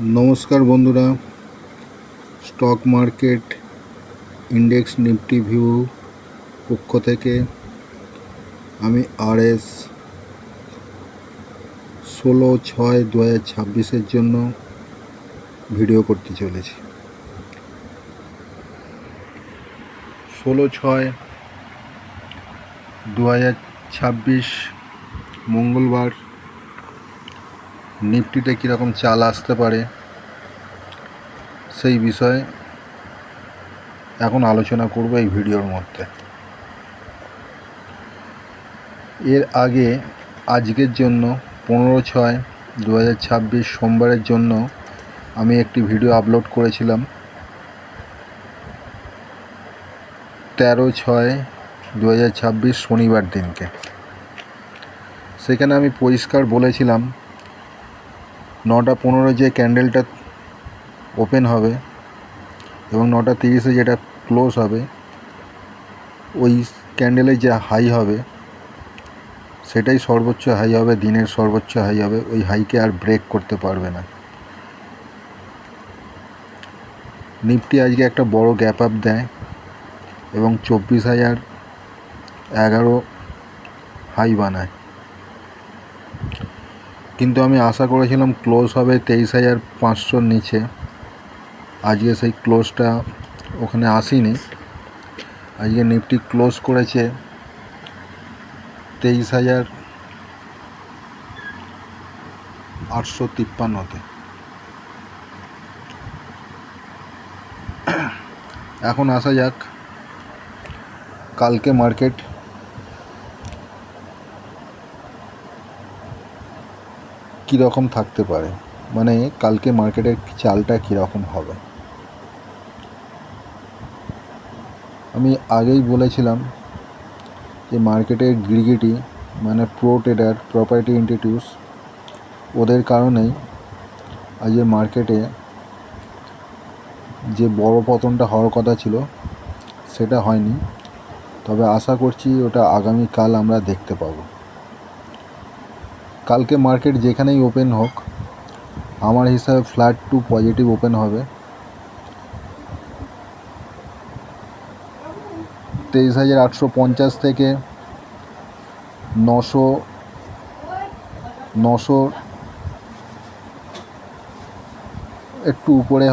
নমস্কার বন্ধুরা, stock market index Nifty view পক্ষ থেকে আমি RS 16/6/2026 জন্য ভিডিও করতে চলেছি। 16/6/2026 মঙ্গলবার নিফটিতে কীরকম চাল আসতে পারে সেই বিষয়ে এখন আলোচনা করব এই ভিডিওর মধ্যে। এর আগে আজকের জন্য 15/6/2026 সোমবারের জন্য আমি একটি ভিডিও আপলোড করেছিলাম 13/6/2026 শনিবার দিনকে। সেখানে আমি পরিষ্কার বলেছিলাম 9:15 যে ক্যান্ডেলটা ওপেন হবে এবং 9:30 যেটা ক্লোজ হবে, ওই ক্যান্ডেলে যে হাই হবে সেটাই সর্বোচ্চ হাই হবে, দিনের সর্বোচ্চ হাই হবে। ওই হাইকে আর ব্রেক করতে পারবে না। নিফটি আজকে একটা বড় গ্যাপ আপ দেয় এবং 24,011 হাই বানায়, কিন্তু আমি আশা করেছিলাম ক্লোজ হবে 23,500 নিচে। আজকে সেই ক্লোজটা ওখানে আসেনি। আজকে নিফটি ক্লোজ করেছে 23,853-তে। এখন আসা যাক কালকে মার্কেট কীরকম থাকতে পারে, মানে কালকে মার্কেটের চালটা কীরকম হবে। আমি আগেই বলেছিলাম যে মার্কেটের গিরগিটি মানে প্রো ট্রেডার, প্রপার্টি ইনস্টিটিউটস, ওদের কারণেই আজকে মার্কেটে যে বড় পতনটা হওয়ার কথা ছিল সেটা হয়নি। তবে আশা করছি ওটা আগামীকাল আমরা দেখতে পাবো। কালকে মার্কেট যেখানেই ওপেন হোক, আমার হিসাবে ফ্ল্যাট টু পজিটিভ ওপেন হবে। 23,850 থেকে 900 একটু উপরে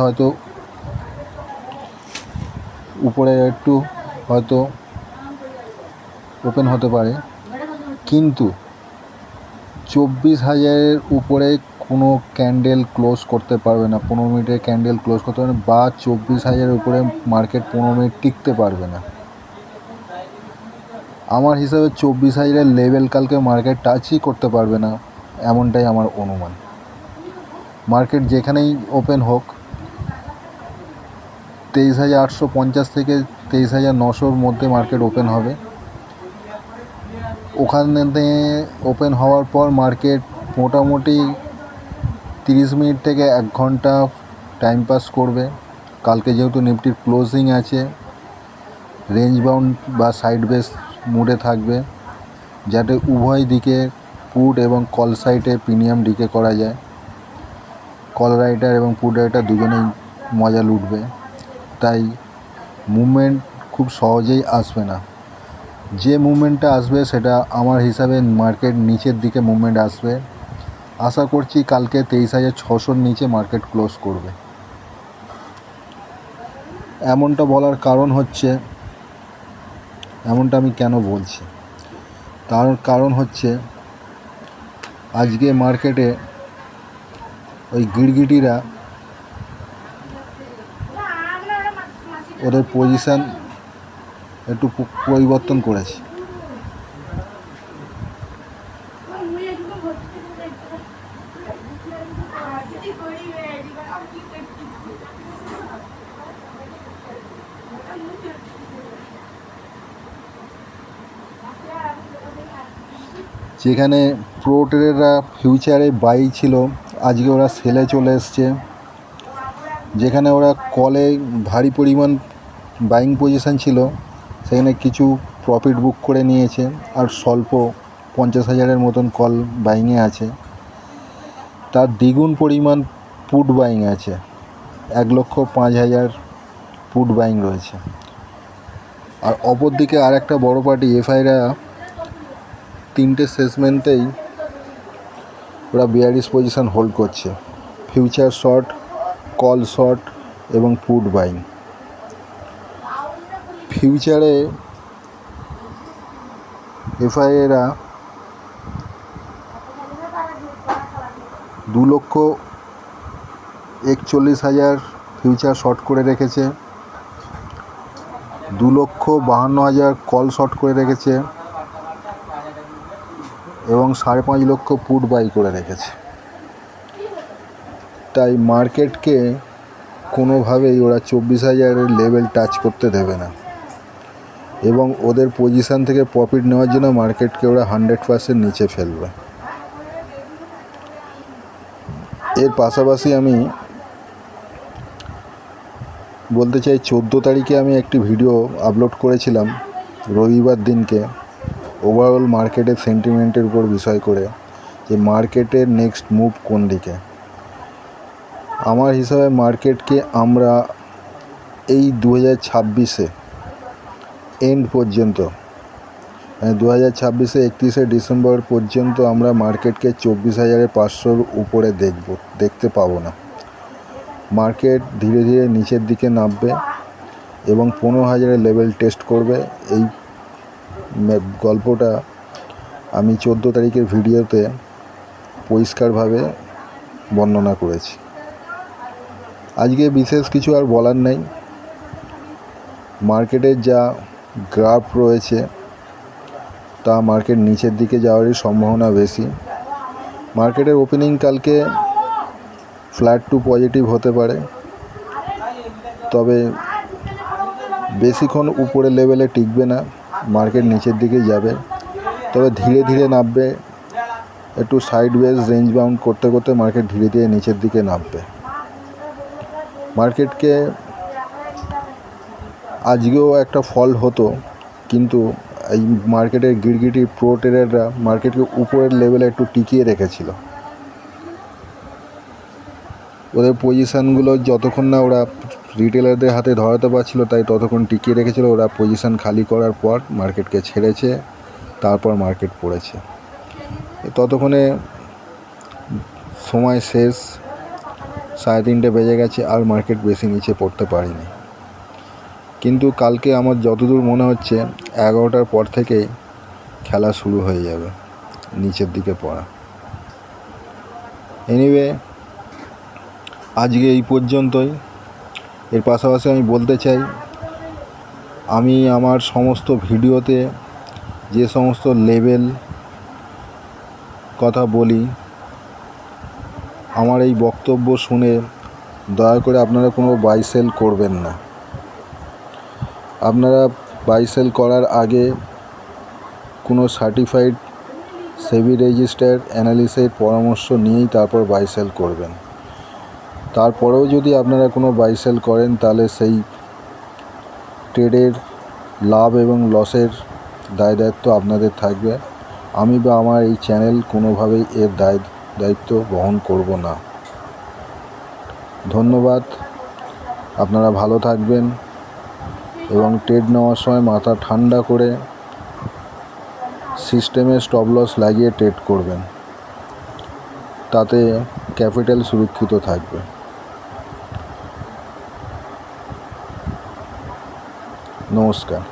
একটু হয়তো ওপেন হতে পারে, কিন্তু 24,000-এর উপরে কোনো ক্যান্ডেল ক্লোজ করতে পারবে না। 15 মিনিটের ক্যান্ডেল ক্লোজ করতে পারবে না, বা 24,000-এর উপরে মার্কেট 15 মিনিট টিকতে পারবে না। আমার হিসাবে 24,000-এর লেভেল কালকে মার্কেট টাচই করতে পারবে না, এমনটাই আমার অনুমান। মার্কেট যেখানেই ওপেন হোক 23,850 থেকে 23,900-র মধ্যে মার্কেট ওপেন হবে। ওখানে ওপেন হওয়ার পর মার্কেট মোটামুটি 30 মিনিট থেকে 1 ঘন্টা টাইম পাস করবে। কালকে যেহেতু নিফটির ক্লোজিং আছে, রেঞ্জ বাউন্ড বা সাইড বেস মুডে থাকবে, যাতে উভয় দিকে পুট এবং কল সাইডে প্রিমিয়াম ডিকে করা যায়। কল রাইটার এবং পুট রাইটার দুজনেই মজা লুটবে, তাই মুভমেন্ট খুব সহজেই আসবে না। যে মুভমেন্টটা আসবে সেটা আমার হিসাবে মার্কেট নিচের দিকে মুভমেন্ট আসবে। আশা করছি কালকে 23,600-র নিচে মার্কেট ক্লোজ করবে। এমনটা বলার কারণ হচ্ছে, এমনটা আমি কেন বলছি, তার কারণ হচ্ছে আজকে মার্কেটে ওই গিরগিটিরা ওদের পজিশান একটু পরিবর্তন করেছে। যেখানে প্রো ট্রেডাররা ফিউচারে বাই ছিল, আজকে ওরা সেলে চলে এসছে। যেখানে ওরা কলে ভারী পরিমাণ বাইং পজিশান ছিল, সেখানে কিছু প্রফিট বুক করে নিয়েছে, আর স্বল্প 50,000-এর মতন কল বাইংয়ে আছে। তার দ্বিগুণ পরিমাণ পুট বাইং আছে, 1,05,000 পুট বাইং রয়েছে। আর অপর দিকে আর একটা বড় পার্টি এফআইরা 3টে সেগমেন্টেই ওরা বিয়ারিশ পজিশন হোল্ড করছে, ফিউচার শর্ট, কল শর্ট এবং পুট বাইং। ফিউচারে এফআইএরা 2,41,000 ফিউচার শর্ট করে রেখেছে, 2,52,000 কল শর্ট করে রেখেছে এবং 5.5 লক্ষ পুট বাই করে রেখেছে। তাই মার্কেটকে কোনোভাবেই ওরা 24,000-এর লেভেল টাচ করতে দেবে না এবং ওদের পজিশান থেকে প্রফিট নেওয়ার জন্য মার্কেটকে ওরা 100% নিচে ফেলবে। এর পাশাপাশি আমি বলতে চাই, 14 তারিখে আমি একটি ভিডিও আপলোড করেছিলাম রবিবার দিনকে, ওভারঅল মার্কেটের সেন্টিমেন্টের উপর বিষয় করে, যে মার্কেটের নেক্সট মুভ কোন দিকে। আমার হিসাবে মার্কেটকে আমরা এই 2026-এ এন্ড পর্যন্ত, 2026-এ 31শে ডিসেম্বর পর্যন্ত আমরা মার্কেটকে 24,500-এর উপরে দেখতে পাবো না। মার্কেট ধীরে ধীরে নিচের দিকে নামবে এবং 15,000-এর লেভেল টেস্ট করবে। এই গল্পটা আমি 14 তারিখের ভিডিওতে পরিষ্কারভাবে বর্ণনা করেছি। আজকে বিশেষ কিছু আর বলার নেই। মার্কেটের যা গ্রাফ রয়েছে তা মার্কেট নিচের দিকে যাওয়ারই সম্ভাবনা বেশি। মার্কেটের ওপেনিং কালকে ফ্ল্যাট টু পজিটিভ হতে পারে, তবে বেশিক্ষণ উপরের লেভেলে টিকবে না, মার্কেট নিচের দিকে যাবে, তবে ধীরে ধীরে নামবে। একটু সাইডওয়েজ রেঞ্জ বাউন্ড করতে করতে মার্কেট ধীরে ধীরে নিচের দিকে নামবে। মার্কেটকে আজকেও একটা ফল হতো, কিন্তু এই মার্কেটের গিরগিটি প্রো ট্রেডাররা মার্কেটকে উপরের লেভেলে একটু টিকিয়ে রেখেছিল। ওদের পজিশানগুলো যতক্ষণ না ওরা রিটেলারদের হাতে ধরাতে পারছিল, তাই ততক্ষণ টিকিয়ে রেখেছিল। ওরা পজিশান খালি করার পর মার্কেটকে ছেড়েছে, তারপর মার্কেট পড়েছে। ততক্ষণে সময় শেষ, 3:30 বেজে গেছে, আর মার্কেট বেশি নিচে পড়তে পারেনি। কিন্তু কালকে আমার যতদূর মনে হচ্ছে 11টার পর থেকেই খেলা শুরু হয়ে যাবে নিচের দিকে পড়া। এনিওয়ে, আজকে এই পর্যন্তই। এর পাশাপাশি আমি বলতে চাই, আমি আমার সমস্ত ভিডিওতে যে সমস্ত লেভেল কথা বলি, আমার এই বক্তব্য শুনে দয়া করে আপনারা কোনো বাই সেল করবেন না। আপনারা বাই সেল করার আগে কোনো সার্টিফাইড সেবি রেজিস্টার্ড অ্যানালিস্টের পরামর্শ নিয়েই তারপর বাই সেল করবেন। তারপরেও যদি আপনারা কোনো বাই সেল করেন, তাহলে সেই ট্রেডের লাভ এবং লসের দায়িত্ব আপনাদের থাকবে। আমি বা আমার এই চ্যানেল কোনোভাবেই এর দায়িত্ব বহন করব না। ধন্যবাদ। আপনারা ভালো থাকবেন এবং ট্রেড নেওয়ার সময় মাথা ঠান্ডা করে সিস্টেমে স্টপ লস লাগিয়ে ট্রেড করবেন, তাতে ক্যাপিটাল সুরক্ষিত থাকবে। নমস্কার।